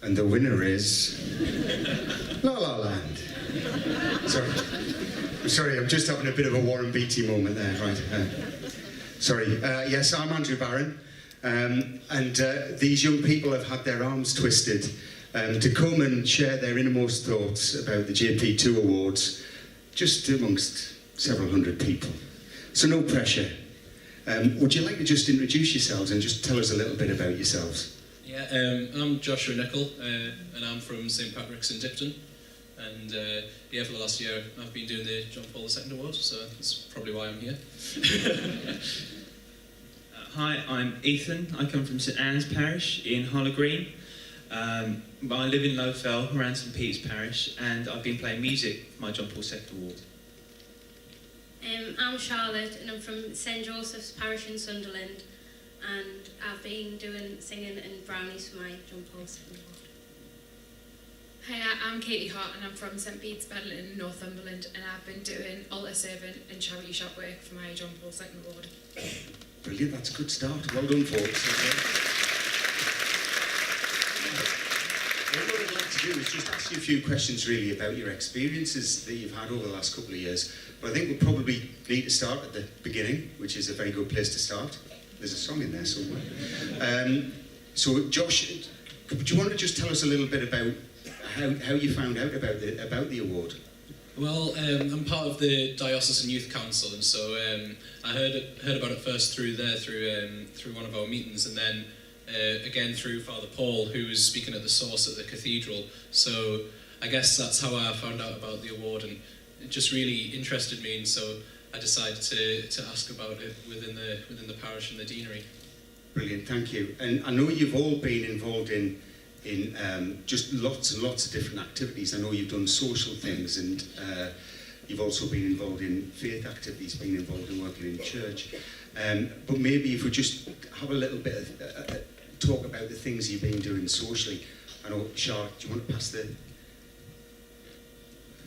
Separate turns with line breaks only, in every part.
And the winner is... La La Land. Sorry, I'm just having a bit of a Warren Beatty moment there, right? Yes, I'm Andrew Barron, and these young people have had their arms twisted to come and share their innermost thoughts about the JP2 Awards, just amongst several hundred people. So no pressure. Would you like to just introduce yourselves and just tell us a little bit about yourselves?
Yeah, I'm Joshua Nicol, and I'm from St Patrick's in Dipton. And for the last year I've been doing the John Paul II Award, so that's probably why I'm here.
Hi, I'm Ethan. I come from St Anne's Parish in Harlow Green. I live in Lowfell, around St Peter's Parish, and I've been playing music for my John Paul II Award.
I'm Charlotte, and I'm from St Joseph's Parish in Sunderland, and I've been doing singing and brownies for my John Paul II Award.
Hi, I'm Katie Hart, and I'm from St Bede's Bedlington in Northumberland, and I've been doing altar servant and charity shop work for my John Paul II Award.
Brilliant, that's a good start. Well done, folks. What I'd like to do is just ask you a few questions really about your experiences that you've had over the last couple of years. But I think we'll probably need to start at the beginning, which is a very good place to start. There's a song in there somewhere. So Josh, would you want to just tell us a little bit about how you found out about the award?
Well, I'm part of the Diocese and Youth Council, and so I heard about it first through one of our meetings, and then again through Father Paul, who was speaking at the source at the cathedral. So I guess that's how I found out about the award, and it just really interested me, and so I decided to ask about it within the parish and the deanery. Brilliant,
thank you. And I know you've all been involved in just lots and lots of different activities. I know you've done social things, and you've also been involved in faith activities, been involved in working in church. But maybe if we just have a little bit of talk about the things you've been doing socially. I know, Charlotte, do you want to pass the...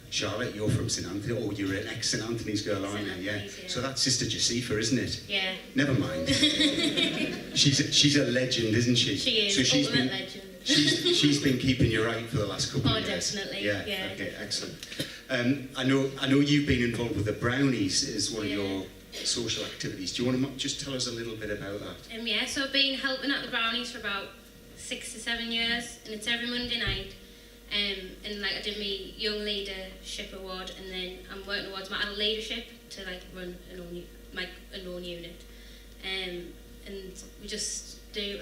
Charlotte, you're from St Anthony, or you're an ex-St Anthony's girl, aren't you? Yeah. So that's Sister Josepha, isn't it?
Yeah.
Never mind. she's a legend, isn't she?
She is,
so she's been,
legend.
she's been keeping you right for the last couple of years.
Oh, definitely.
Yeah. Okay, excellent. I know you've been involved with the brownies as one of your social activities. Do you want to just tell us a little bit about that?
So I've been helping at the brownies for about 6 to 7 years, and it's every Monday night. And I did my young leadership award, and then I'm working towards my adult leadership to run a known unit. And we just do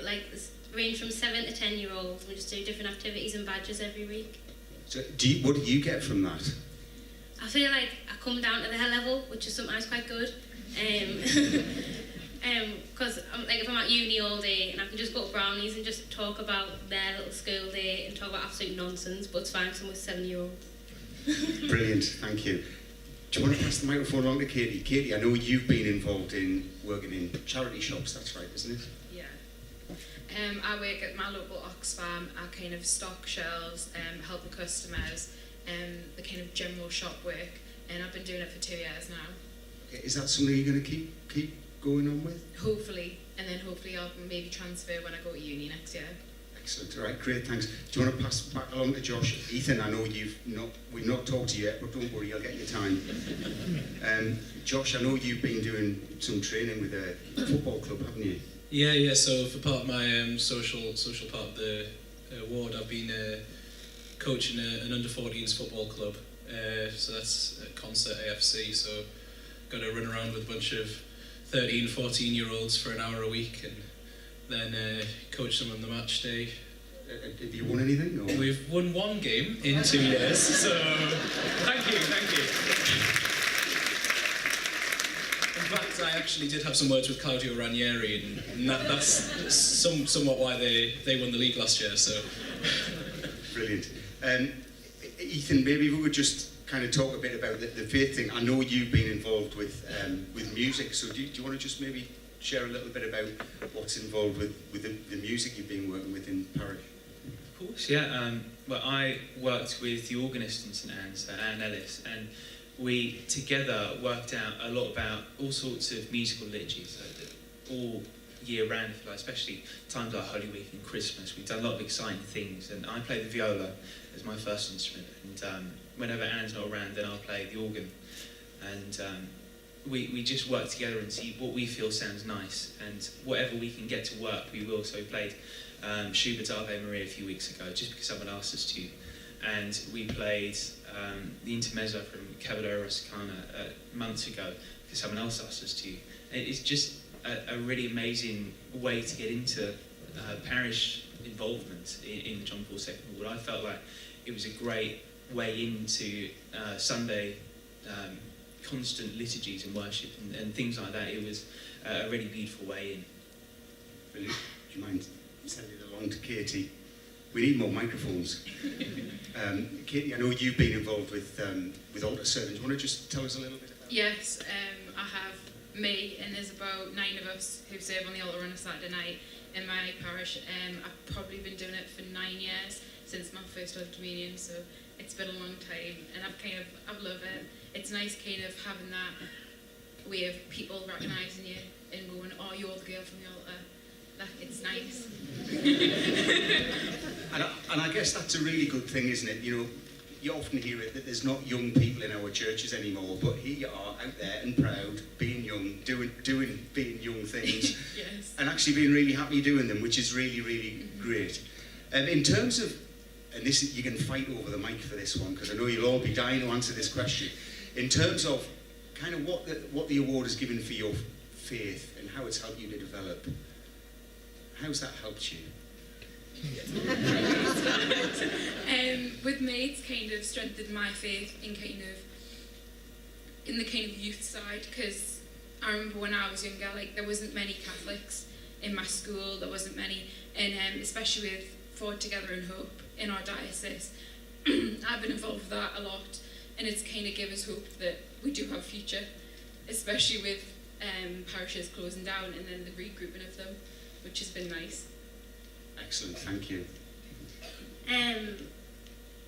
range from 7 to 10 year olds. We just do different activities and badges every week.
So what do you get from that?
I feel like I come down to their level, which is sometimes quite good. Because if I'm at uni all day and I can just go to brownies and just talk about their little school day and talk about absolute nonsense, but it's fine because I'm with 7-year-olds.
Brilliant, thank you. Do you want to pass the microphone along to Katie? Katie, I know you've been involved in working in charity shops, that's right, isn't it?
Yeah. I work at my local Oxfam. I kind of stock shelves, help the customers, the kind of general shop work, and I've been doing it for 2 years now.
Okay, is that something you're going to keep going on with?
Hopefully, and then hopefully I'll maybe transfer when I go to uni next year.
Excellent, all right, great, thanks. Do you want to pass back along to Josh? Ethan, I know we've not talked to you yet, but don't worry, I'll get your time. Josh, I know you've been doing some training with a football club, haven't you?
Yeah, so for part of my social part of the award, I've been coaching an under-14s football club. So that's at Concert AFC, so got to run around with a bunch of 13, 14-year-olds for an hour a week, and then coach them on the match day.
Have you won anything? Or?
We've won one game in 2 years, so thank you. In fact, I actually did have some words with Claudio Ranieri, and that's somewhat why they won the league last year, so...
Brilliant. Ethan, maybe we would just kind of talk a bit about the faith thing. I know you've been involved with music, so do you want to just maybe share a little bit about what's involved with the music you've been working with in parish?
Of course, yeah. Well, I worked with the organist in St Anne's, Anne Ellis, and we together worked out a lot about all sorts of musical liturgies, so all year round, if you like, especially times like Holy Week and Christmas. We've done a lot of exciting things, and I play the viola as my first instrument, and whenever Anne's not around, then I'll play the organ. And we just work together and see what we feel sounds nice, and whatever we can get to work, we will. So we played Schubert's Ave Maria a few weeks ago, just because someone asked us to, and we played the Intermezzo from Cavaliere Rusticana months ago, because someone else asked us to. And it's just a really amazing way to get into parish involvement in the John Paul II Ward. I felt like it was a great way into Sunday constant liturgies and worship and things like that. It was a really beautiful way in.
Brilliant. Do you mind sending it along to Katie? We need more microphones. Katie, I know you've been involved with altar serving. Do you want to just tell us a little bit about that?
Yes, I have me, and there's about 9 of us who serve on the altar on a Saturday night in my parish. I've probably been doing it for 9 years, since my first Holy Communion, so it's been a long time, and I love it. It's nice kind of having that way of people recognising you and going, oh, you're the girl from the altar. It's nice.
And I guess that's a really good thing, isn't it? You know, you often hear it that there's not young people in our churches anymore, but here you are out there and proud, being young, being young things,
Yes.
and actually being really happy doing them, which is really, really great. In terms of, and this you can fight over the mic for this one, because I know you'll all be dying to answer this question. In terms of kind of what the award has given for your faith and how it's helped you to develop, how's that helped you?
With me, it's kind of strengthened my faith in the kind of youth side, because I remember when I was younger, like there wasn't many Catholics in my school, there wasn't many, and especially with Forward Together in Hope in our diocese, I've been involved with that a lot, and it's kind of given us hope that we do have a future, especially with parishes closing down and then the regrouping of them, which has been nice.
Excellent, thank you.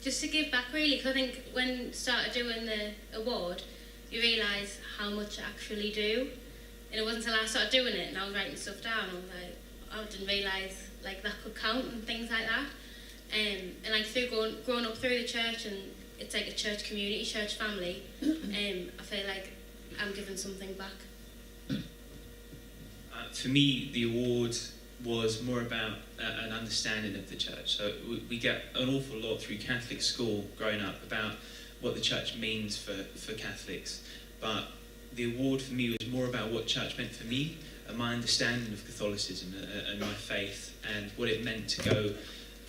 Just to give back really, because I think when I started doing the award, you realise how much I actually do. And it wasn't until I started doing it and I was writing stuff down, I was like, I didn't realise like that could count and things like that. And like through growing up through the church, and it's like a church community, church family, I feel like I'm giving something back.
For me, the award was more about an understanding of the church. So we get an awful lot through Catholic school growing up about what the church means for Catholics. But the award for me was more about what church meant for me and my understanding of Catholicism and my faith, and what it meant to go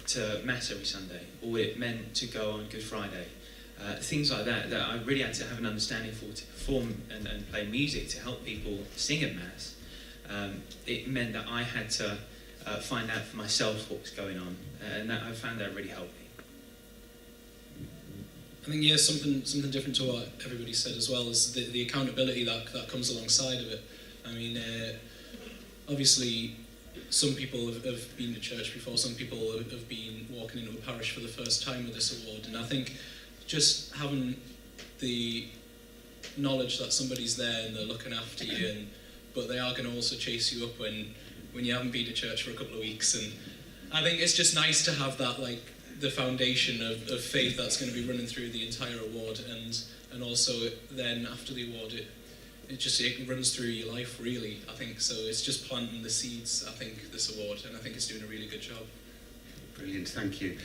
to Mass every Sunday, or what it meant to go on Good Friday. Things like that I really had to have an understanding for, to perform and play music to help people sing at Mass. It meant that I had to find out for myself what was going on, and I found that really helped me.
I think, yeah, something different to what everybody said as well is the accountability that comes alongside of it. I mean, obviously, some people have been to church before, some people have been walking into a parish for the first time with this award, and I think just having the knowledge that somebody's there and they're looking after you, but they are going to also chase you up when you haven't been to church for a couple of weeks, and I think it's just nice to have that, like, the foundation of faith that's going to be running through the entire award, and also then after the award it runs through your life, really, I think. So it's just planting the seeds, I think, this award, and I think it's doing a really good job.
Brilliant, thank you.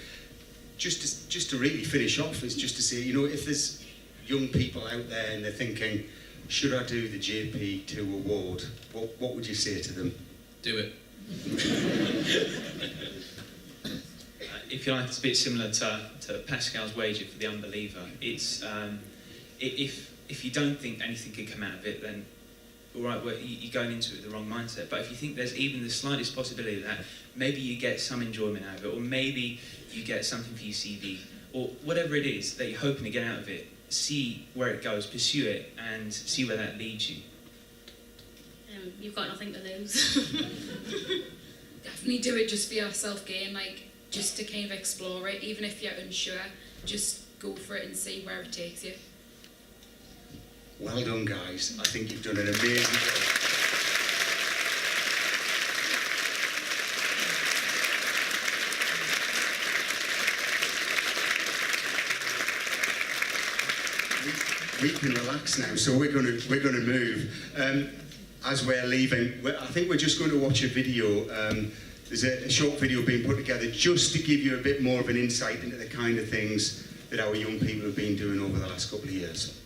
Just to really finish off is just to say, you know, if there's young people out there and they're thinking, should I do the JP2 award, what would you say to them?
Do it.
If you like, it's a bit similar to Pascal's wager for the unbeliever. It's if you don't think anything can come out of it, then all right, well, you're going into it with the wrong mindset. But if you think there's even the slightest possibility that maybe you get some enjoyment out of it, or maybe you get something for your CV, or whatever it is that you're hoping to get out of it, see where it goes, pursue it, and see where that leads you.
You've got nothing to lose.
Definitely do it just for your self-gain, like just to kind of explore it, even if you're unsure, just go for it and see where it takes you.
Well done, guys. I think you've done an amazing job. we can relax now, so we're going to move. As we're leaving, I think we're just going to watch a video. There's a short video being put together just to give you a bit more of an insight into the kind of things that our young people have been doing over the last couple of years.